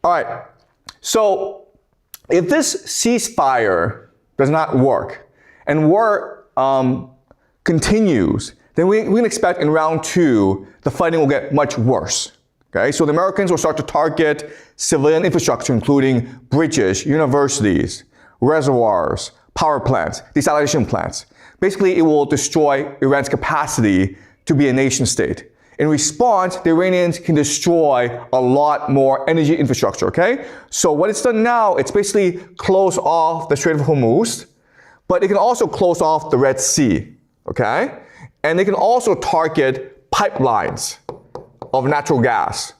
All right, so if this ceasefire does not work and war continues, then we can expect in round 2, the fighting will get much worse. Okay, so the Americans will start to target civilian infrastructure, including bridges, universities, reservoirs, power plants, desalination plants. Basically, it will destroy Iran's capacity to be a nation state. In response, the Iranians can destroy a lot more energy infrastructure, okay? So what it's done now, it's basically closed off the Strait of Hormuz, but it can also close off the Red Sea, okay? And they can also target pipelines of natural gas.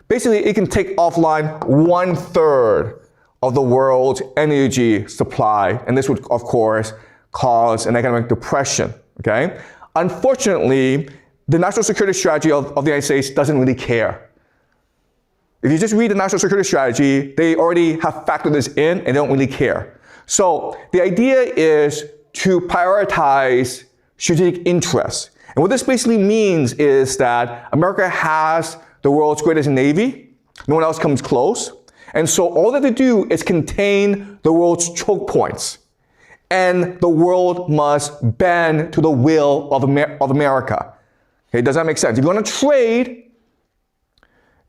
Basically, it can take offline 1/3 of the world's energy supply, and this would, of course, cause an economic depression, okay? Unfortunately, the national security strategy of the United States doesn't really care. If you just read the national security strategy, they already have factored this in and they don't really care. So the idea is to prioritize strategic interests. And what this basically means is that America has the world's greatest navy. No one else comes close. And so all that they do is contain the world's choke points. And the world must bend to the will of America. Okay, does that make sense? If you want to trade,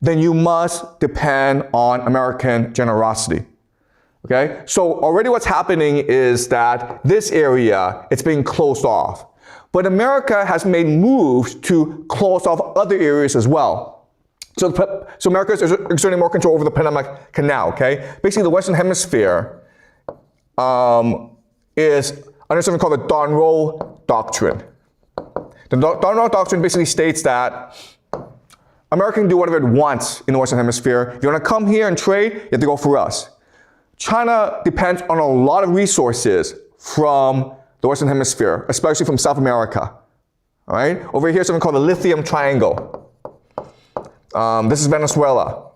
then you must depend on American generosity. Okay? So already what's happening is that this area, it's being closed off. But America has made moves to close off other areas as well. So America is exerting more control over the Panama Canal, okay? Basically, the Western Hemisphere is under something called the Donroe Doctrine. The Donroe Doctrine basically states that America can do whatever it wants in the Western Hemisphere. If you want to come here and trade, you have to go through us. China depends on a lot of resources from the Western Hemisphere, especially from South America. All right? Over here is something called the Lithium Triangle. This is Venezuela.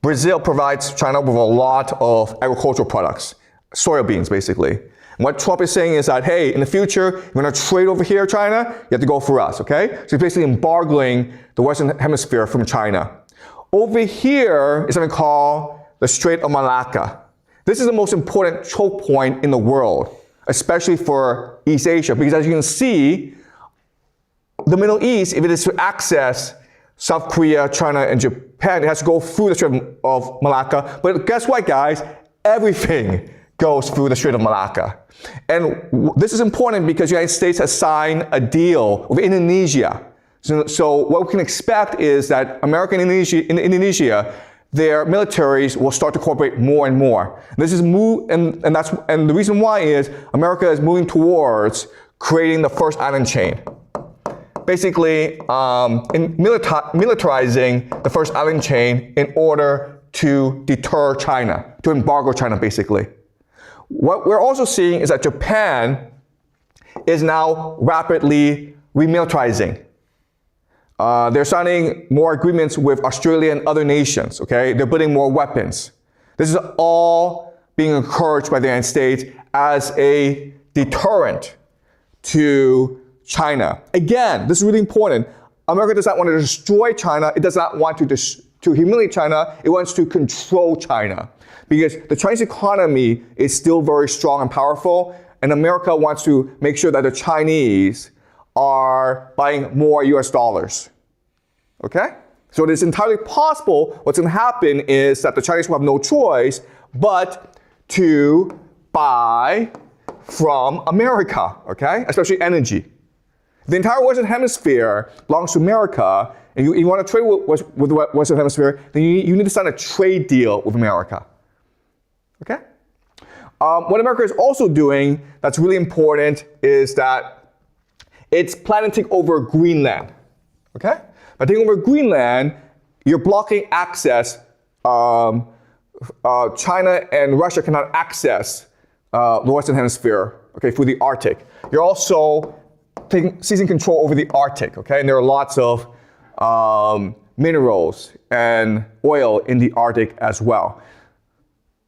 Brazil provides China with a lot of agricultural products, soybeans basically. And what Trump is saying is that, hey, in the future, you're going to trade over here, China, you have to go for us, okay? So he's basically embargoing the Western Hemisphere from China. Over here is something called the Strait of Malacca. This is the most important choke point in the world, especially for East Asia, because as you can see, the Middle East, if it is to access South Korea, China, and Japan, it has to go through the Strait of Malacca. But guess what, guys? Everything goes through the Strait of Malacca. And this is important because the United States has signed a deal with Indonesia. So what we can expect is that America and Indonesia, their militaries will start to cooperate more and more. This is and the reason why is America is moving towards creating the first island chain. Basically, militarizing the first island chain in order to deter China, to embargo China, basically. What we're also seeing is that Japan is now rapidly remilitarizing. They're signing more agreements with Australia and other nations, okay? They're building more weapons. This is all being encouraged by the United States as a deterrent to China. Again, this is really important. America does not want to destroy China. It does not want to humiliate China. It wants to control China. Because the Chinese economy is still very strong and powerful, and America wants to make sure that the Chinese are buying more US dollars. Okay? So it is entirely possible what's going to happen is that the Chinese will have no choice but to buy from America, okay? Especially energy. The entire Western Hemisphere belongs to America, and you want to trade with the Western Hemisphere, then you need to sign a trade deal with America. Okay? What America is also doing that's really important is that it's planning to take over Greenland. Okay? By taking over Greenland, you're blocking access. China and Russia cannot access the Western Hemisphere, okay, through the Arctic. You're also seizing control over the Arctic, okay? And there are lots of minerals and oil in the Arctic as well.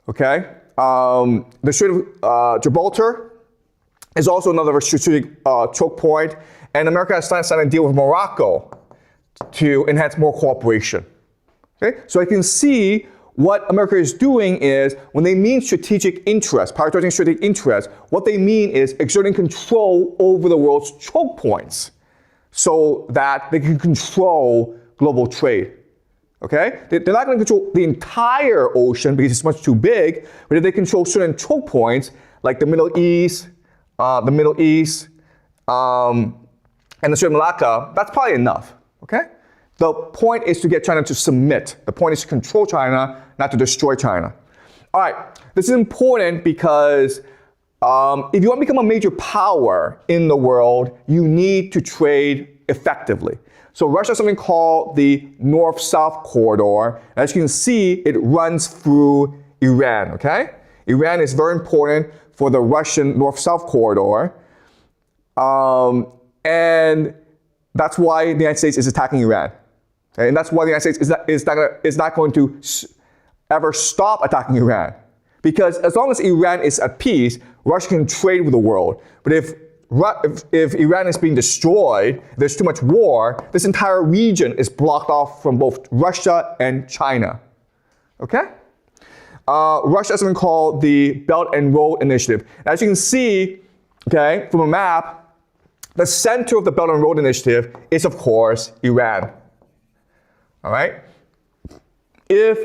Okay? The Strait of Gibraltar is also another strategic choke point, and America has signed a deal with Morocco to enhance more cooperation. Okay? So I can see what America is doing is, when they mean strategic interest, prioritizing strategic interest, what they mean is exerting control over the world's choke points so that they can control global trade. Okay? They're not going to control the entire ocean because it's much too big, but if they control certain choke points, like the Middle East, and the Strait of Malacca, that's probably enough. Okay? The point is to get China to submit. The point is to control China, not to destroy China. All right, this is important because if you want to become a major power in the world, you need to trade effectively. So Russia has something called the North-South corridor. As you can see, it runs through Iran, okay? Iran is very important for the Russian North-South corridor. And that's why the United States is attacking Iran. Okay? And that's why the United States is not going to ever stop attacking Iran. Because as long as Iran is at peace, Russia can trade with the world. But if Iran is being destroyed, there's too much war, this entire region is blocked off from both Russia and China. Okay? Russia has something called the Belt and Road Initiative. As you can see, okay, from a map, the center of the Belt and Road Initiative is, of course, Iran. All right? If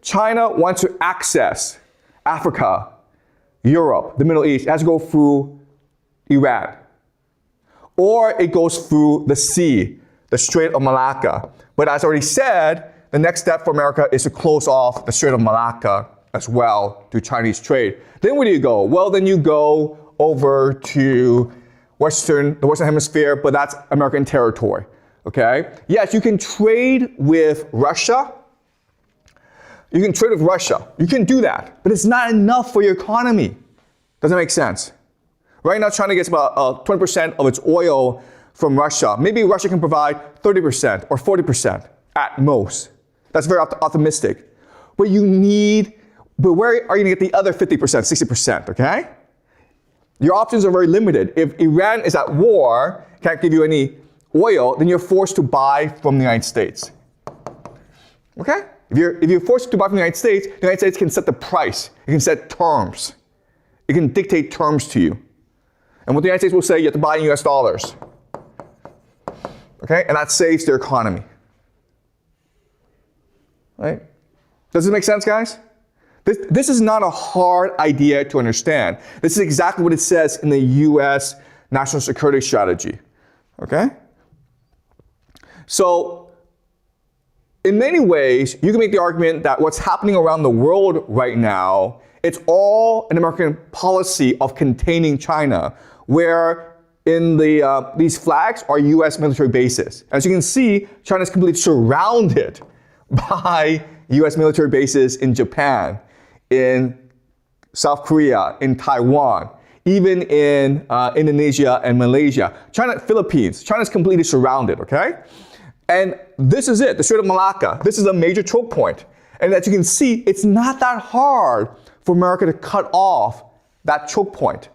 China wants to access Africa, Europe, the Middle East, it has to go through Iran. Or it goes through the sea, the Strait of Malacca. But as I already said, the next step for America is to close off the Strait of Malacca as well to Chinese trade. Then where do you go? Well, then you go over to the Western Hemisphere, but that's American territory. Okay? Yes, you can trade with Russia. You can trade with Russia. You can do that. But it's not enough for your economy. Does that make sense? Right now, China gets about 20% of its oil from Russia. Maybe Russia can provide 30% or 40% at most. That's very optimistic. But where are you going to get the other 50%, 60%, okay? Your options are very limited. If Iran is at war, can't give you any oil, then you're forced to buy from the United States. Okay? If you're forced to buy from the United States can set the price. It can set terms. It can dictate terms to you. And what the United States will say, you have to buy in US dollars. Okay? And that saves their economy. Right? Does this make sense, guys? This is not a hard idea to understand. This is exactly what it says in the US National Security Strategy. Okay? So, in many ways, you can make the argument that what's happening around the world right now, it's all an American policy of containing China, where in these flags are US military bases. As you can see, China is completely surrounded by US military bases in Japan, in South Korea, in Taiwan, even in Indonesia and Malaysia. Philippines, China's completely surrounded, okay? And this is it, the Strait of Malacca. This is a major choke point. And as you can see, it's not that hard for America to cut off that choke point,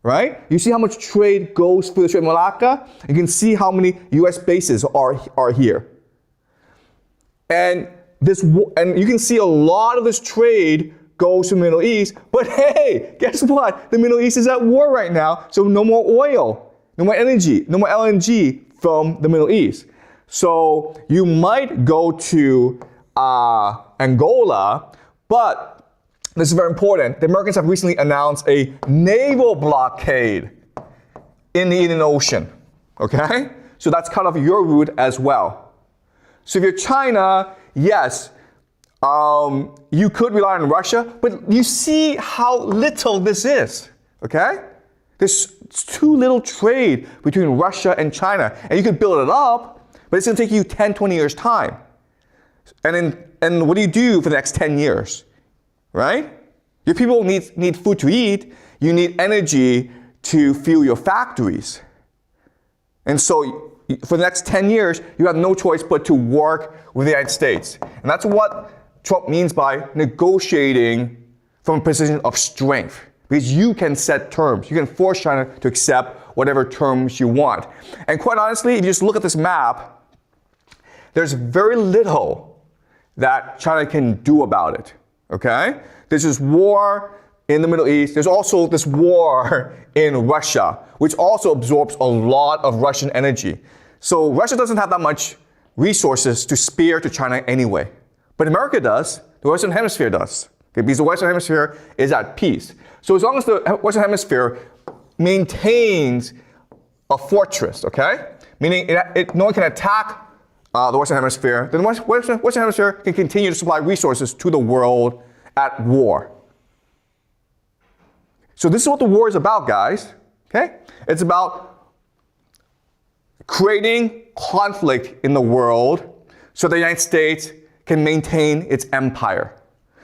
right? You see how much trade goes through the Strait of Malacca? You can see how many US bases are here. And you can see a lot of this trade goes to the Middle East, but hey, guess what? The Middle East is at war right now, so no more oil, no more energy, no more LNG from the Middle East. So you might go to Angola, but this is very important. The Americans have recently announced a naval blockade in the Indian Ocean, okay? So that's cut off your route as well. So if you're China, yes, you could rely on Russia, but you see how little this is, okay? There's too little trade between Russia and China, and you could build it up, but it's going to take you 10, 20 years' time. And what do you do for the next 10 years, right? Your people need food to eat. You need energy to fuel your factories. And so for the next 10 years, you have no choice but to work with the United States. And that's what Trump means by negotiating from a position of strength. Because you can set terms. You can force China to accept whatever terms you want. And quite honestly, if you just look at this map, there's very little that China can do about it, okay? There's this war in the Middle East. There's also this war in Russia, which also absorbs a lot of Russian energy. So Russia doesn't have that much resources to spare to China anyway. But America does, the Western Hemisphere does, okay? Because the Western Hemisphere is at peace. So as long as the Western Hemisphere maintains a fortress, okay? Meaning no one can attack the Western Hemisphere, then the Western Hemisphere can continue to supply resources to the world at war. So this is what the war is about, guys, okay? It's about creating conflict in the world so the United States can maintain its empire.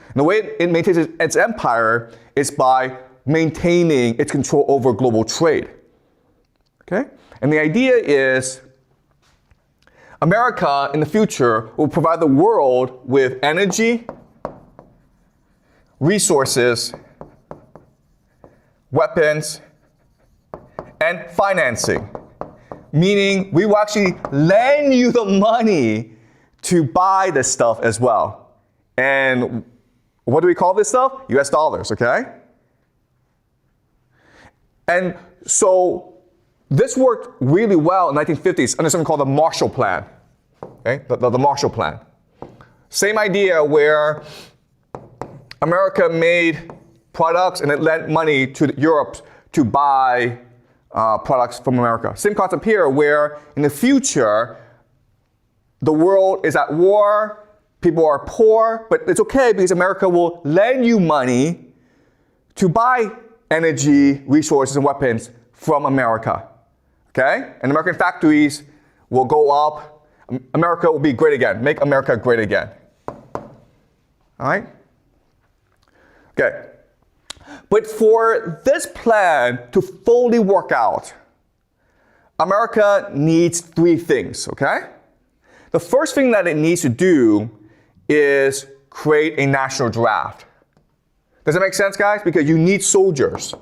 And the way it maintains its empire is by maintaining its control over global trade, okay? And the idea is America in the future will provide the world with energy, resources, weapons, and financing. Meaning we will actually lend you the money to buy this stuff as well. And what do we call this stuff? US dollars, okay? And so this worked really well in the 1950s under something called the Marshall Plan. Okay? The Marshall Plan. Same idea where America made products and it lent money to Europe to buy products from America. Same concept here where in the future, the world is at war, people are poor, but it's okay because America will lend you money to buy energy, resources, and weapons from America. Okay? And American factories will go up. America will be great again. Make America great again. All right? Okay. But for this plan to fully work out, America needs three things, okay? The first thing that it needs to do is create a national draft. Does that make sense, guys? Because you need soldiers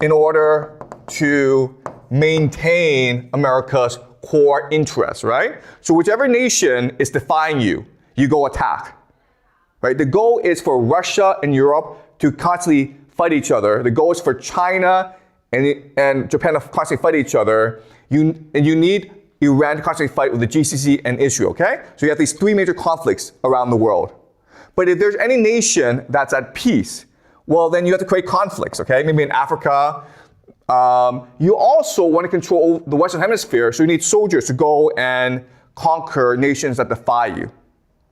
in order to maintain America's core interests, right? So whichever nation is defying you, you go attack, right? The goal is for Russia and Europe to constantly fight each other. The goal is for China and Japan to constantly fight each other. You need Iran to constantly fight with the GCC and Israel, okay? So you have these three major conflicts around the world. But if there's any nation that's at peace, well, then you have to create conflicts, okay? Maybe in Africa. You also want to control the Western Hemisphere, so you need soldiers to go and conquer nations that defy you.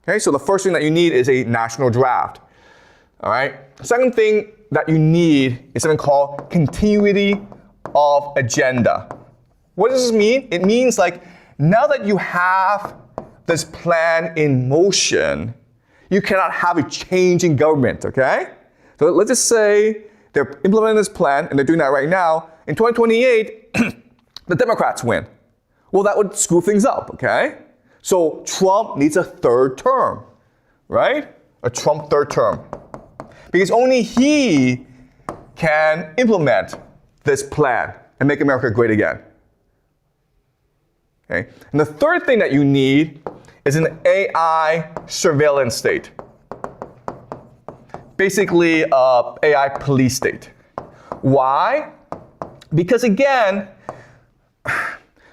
Okay, so the first thing that you need is a national draft. All right. Second thing that you need is something called continuity of agenda. What does this mean? It means like now that you have this plan in motion, you cannot have a change in government, okay? So let's just say they're implementing this plan, and they're doing that right now. In 2028, the Democrats win. Well, that would screw things up, okay? So Trump needs a third term, right? A Trump third term. Because only he can implement this plan and make America great again. Okay? And the third thing that you need is an AI surveillance state. Basically, AI police state. Why? Because again,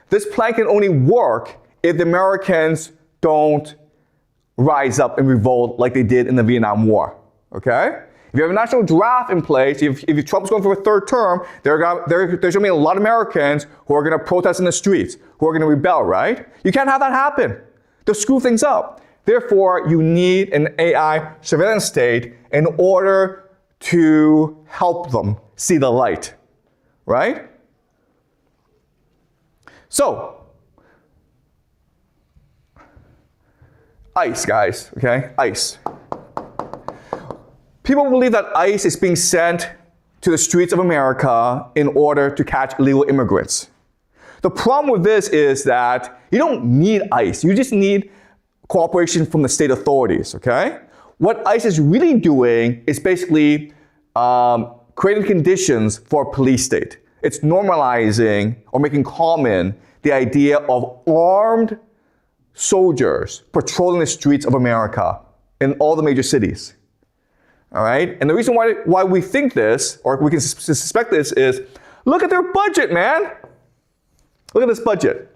this plan can only work if the Americans don't rise up and revolt like they did in the Vietnam War. Okay? If you have a national draft in place, if Trump's going for a third term, there's going to be a lot of Americans who are going to protest in the streets, who are going to rebel, right? You can't have that happen. They'll screw things up. Therefore, you need an AI surveillance state in order to help them see the light, right? So, ICE, guys, okay? ICE. People believe that ICE is being sent to the streets of America in order to catch illegal immigrants. The problem with this is that you don't need ICE. You just need cooperation from the state authorities, okay? What ICE is really doing is basically creating conditions for a police state. It's normalizing or making common the idea of armed soldiers patrolling the streets of America in all the major cities. All right? And the reason why we think this, or we can suspect this, is look at their budget, man. Look at this budget.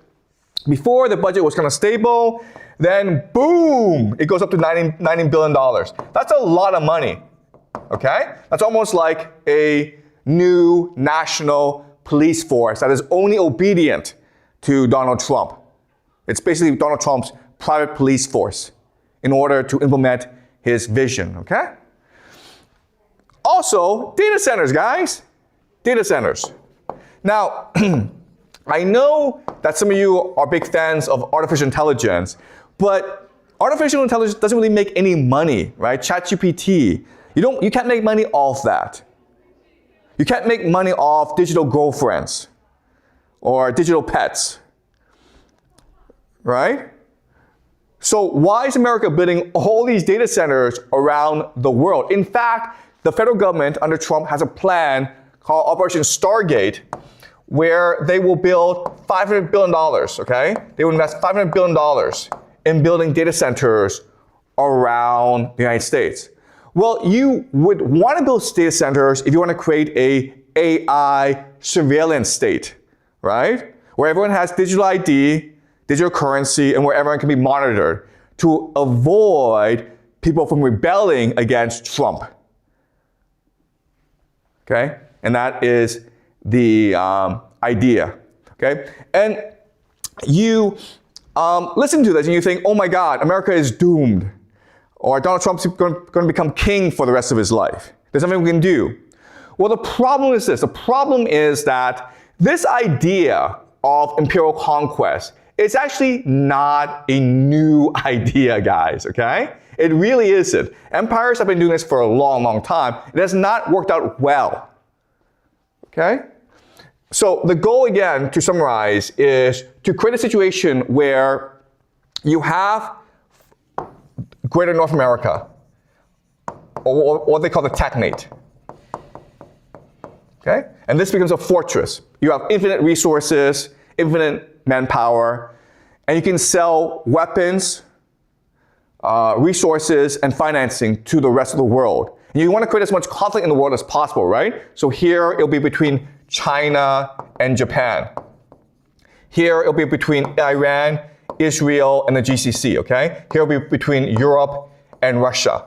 Before, the budget was kind of stable, then boom, it goes up to $90 billion. That's a lot of money, okay? That's almost like a new national police force that is only obedient to Donald Trump. It's basically Donald Trump's private police force in order to implement his vision, okay? Also, data centers, guys. Data centers. Now, I know that some of you are big fans of artificial intelligence, but artificial intelligence doesn't really make any money, right? ChatGPT, you can't make money off that. You can't make money off digital girlfriends or digital pets, right? So why is America building all these data centers around the world? In fact, the federal government under Trump has a plan called Operation Stargate, where they will build $500 billion, okay? They will invest $500 billion in building data centers around the United States. Well, you would want to build data centers if you want to create a AI surveillance state, right? Where everyone has digital ID, digital currency, and where everyone can be monitored to avoid people from rebelling against Trump. Okay? And that is the idea, okay? And you listen to this and you think, oh my God, America is doomed. Or Donald Trump's going to become king for the rest of his life. There's nothing we can do. Well, the problem is this. The problem is that this idea of imperial conquest is actually not a new idea, guys, okay? It really isn't. Empires have been doing this for a long, long time. It has not worked out well. Okay? So the goal, again, to summarize, is to create a situation where you have Greater North America, or what they call the Technate. Okay? And this becomes a fortress. You have infinite resources, infinite manpower, and you can sell weapons, resources, and financing to the rest of the world. And you want to create as much conflict in the world as possible, right? So here it'll be between China and Japan. Here it'll be between Iran, Israel, and the GCC, okay? Here it'll be between Europe and Russia.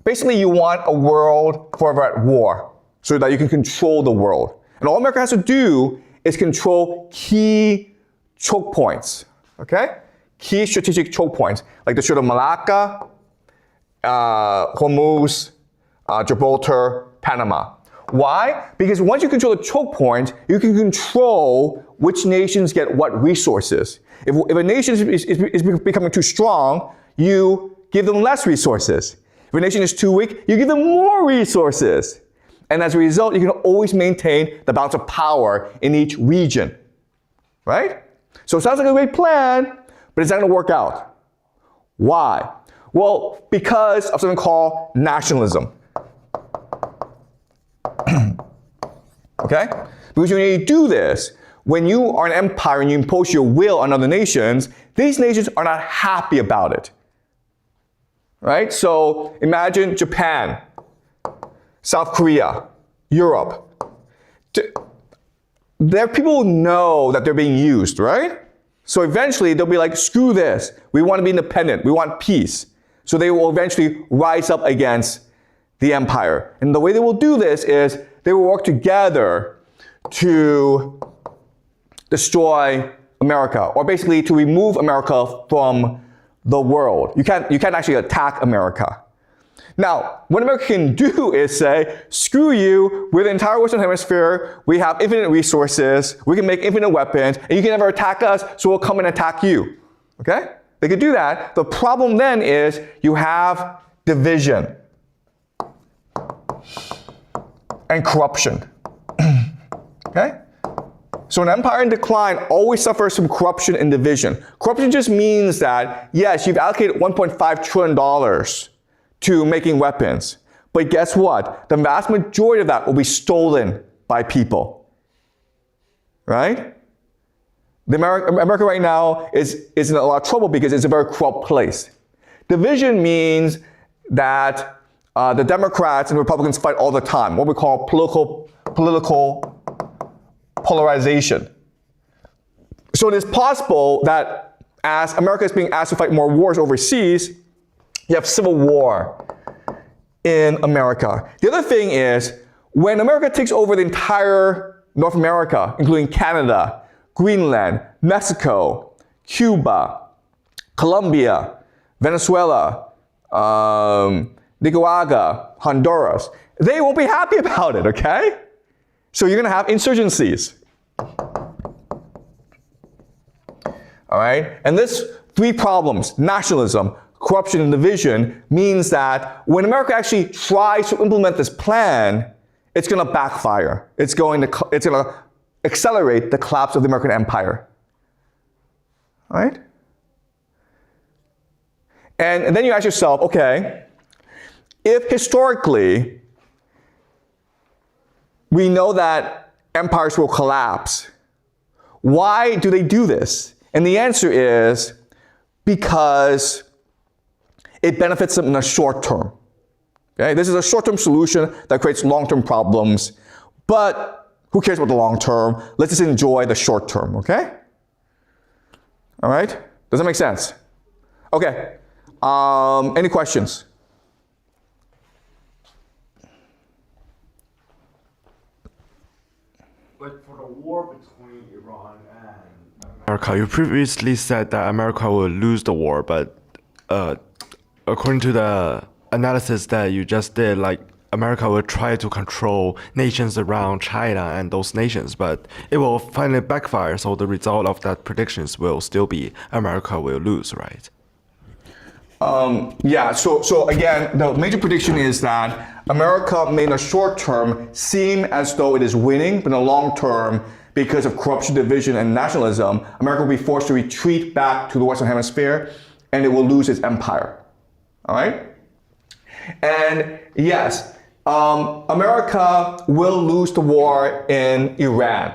Basically, you want a world forever at war so that you can control the world. And all America has to do is control key choke points, okay? Key strategic choke points, like the Strait of Malacca, Hormuz, Gibraltar, Panama. Why? Because once you control the choke point, you can control which nations get what resources. If a nation is becoming too strong, you give them less resources. If a nation is too weak, you give them more resources. And as a result, you can always maintain the balance of power in each region. Right? So it sounds like a great plan, but it's not going to work out. Why? Well, because of something called nationalism. Okay? Because when you do this, when you are an empire and you impose your will on other nations, these nations are not happy about it. Right? So imagine Japan, South Korea, Europe. There people know that they're being used, right? So eventually they'll be like, screw this. We want to be independent. We want peace. So they will eventually rise up against the empire. And the way they will do this is they will work together to destroy America, or basically to remove America from the world. You can't actually attack America. Now, what America can do is say, screw you, we're the entire Western Hemisphere, we have infinite resources, we can make infinite weapons, and you can never attack us, so we'll come and attack you. Okay? They could do that. The problem then is you have division and corruption. Okay? So an empire in decline always suffers from corruption and division. Corruption just means that, yes, you've allocated $1.5 trillion to making weapons. But guess what? The vast majority of that will be stolen by people. Right? America right now is in a lot of trouble because it's a very corrupt place. Division means that the Democrats and Republicans fight all the time, what we call political polarization. So it is possible that as America is being asked to fight more wars overseas, you have civil war in America. The other thing is, when America takes over the entire North America, including Canada, Greenland, Mexico, Cuba, Colombia, Venezuela, Nicaragua, Honduras, they won't be happy about it, okay? So you're going to have insurgencies. All right? And this three problems, nationalism, corruption, and division, means that when America actually tries to implement this plan, it's going to backfire. It's going to accelerate the collapse of the American empire. All right? And then you ask yourself, okay, if historically we know that empires will collapse, why do they do this? And the answer is because it benefits them in the short term. Okay? This is a short-term solution that creates long-term problems, but who cares about the long term? Let's just enjoy the short term, okay? All right? Does that make sense? Okay. Any questions? But for the war between Iran and America, you previously said that America will lose the war, but according to the analysis that you just did, like America will try to control nations around China and those nations, but it will finally backfire. So the result of that predictions will still be America will lose, right? Yeah, so again, the major prediction is that America may in the short term seem as though it is winning, but in the long term, because of corruption, division, and nationalism, America will be forced to retreat back to the Western Hemisphere, and it will lose its empire. All right? And yes, America will lose the war in Iran.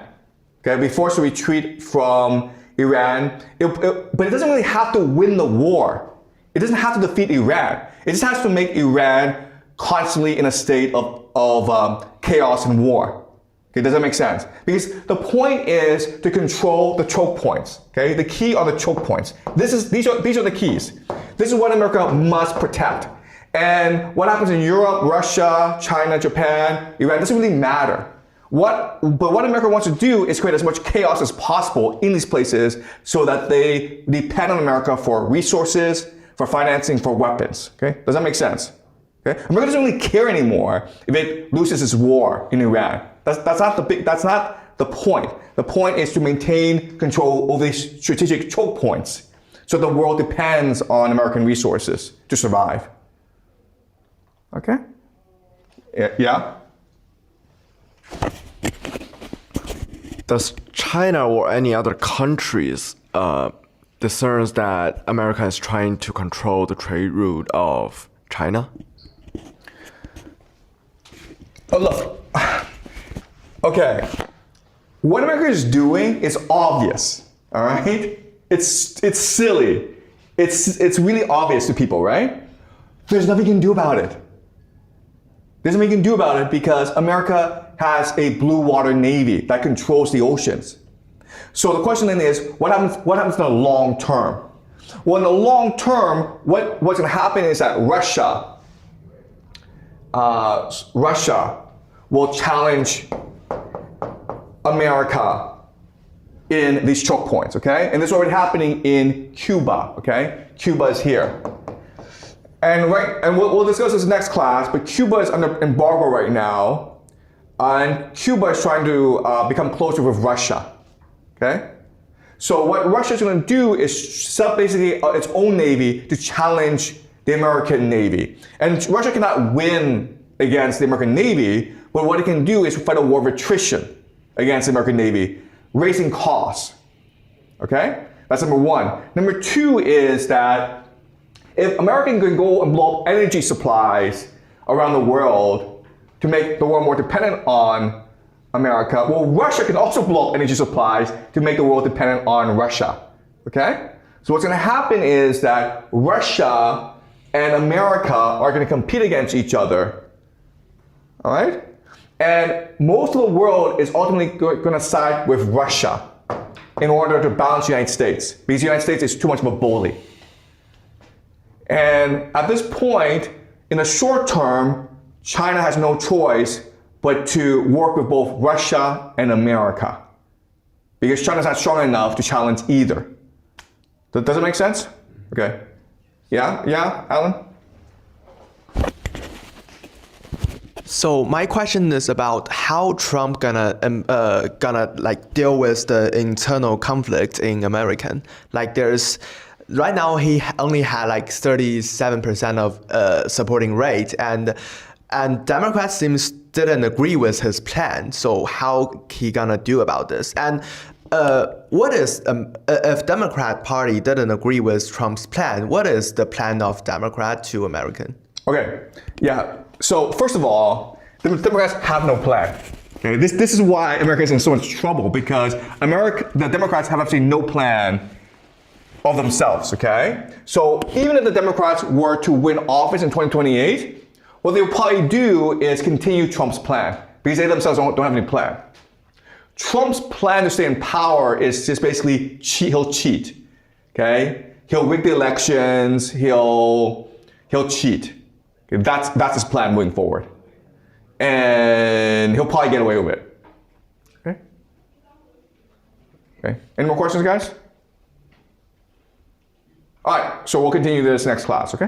Okay, be forced to retreat from Iran, but it doesn't really have to win the war. It doesn't have to defeat Iran. It just has to make Iran constantly in a state of chaos and war. Okay, does that make sense? Because the point is to control the choke points. Okay, the key are the choke points. These are the keys. This is what America must protect. And what happens in Europe, Russia, China, Japan, Iran doesn't really matter. But what America wants to do is create as much chaos as possible in these places so that they depend on America for resources, for financing, for weapons. Okay, does that make sense? Okay, America doesn't really care anymore if it loses its war in Iran. That's not the point. The point is to maintain control over these strategic choke points, so the world depends on American resources to survive. Okay? Yeah? Does China or any other countries discerns that America is trying to control the trade route of China? Oh, look. Okay. What America is doing is obvious, all right? It's silly. It's really obvious to people, right? There's nothing you can do about it. There's nothing you can do about it because America has a blue water navy that controls the oceans. So the question then is, what happens in the long term? Well, in the long term, what's going to happen is that Russia will challenge America in these choke points, okay? And this is already happening in Cuba, okay? Cuba is here. And we'll discuss this next class, but Cuba is under embargo right now, and Cuba is trying to become closer with Russia, okay? So what Russia is going to do is set up basically its own navy to challenge the American Navy. And Russia cannot win against the American Navy, but what it can do is fight a war of attrition against the American Navy, raising costs, okay? That's number one. Number two is that if America can go and blow up energy supplies around the world to make the world more dependent on America, well, Russia can also blow up energy supplies to make the world dependent on Russia. Okay? So what's going to happen is that Russia and America are going to compete against each other. All right? And most of the world is ultimately going to side with Russia in order to balance the United States, because the United States is too much of a bully. And at this point, in the short term, China has no choice but to work with both Russia and America, because China's not strong enough to challenge either. Does it make sense? Okay. Yeah, Alan? So my question is about how Trump gonna like deal with the internal conflict in American. Like there's right now he only had like 37% of supporting rate, and Democrats seems didn't agree with his plan. So how he gonna do about this? And what is if Democrat Party didn't agree with Trump's plan? What is the plan of Democrat to American? Okay. Yeah. So first of all, the Democrats have no plan. Okay. This is why America is in so much trouble, because the Democrats have absolutely no plan of themselves. Okay. So even if the Democrats were to win office in 2028, what they will probably do is continue Trump's plan, because they themselves don't have any plan. Trump's plan to stay in power is just basically he'll cheat. Okay. He'll rig the elections. He'll cheat. Okay? That's his plan moving forward. And he'll probably get away with it. Okay? Okay. Any more questions, guys? All right, so we'll continue this next class, okay?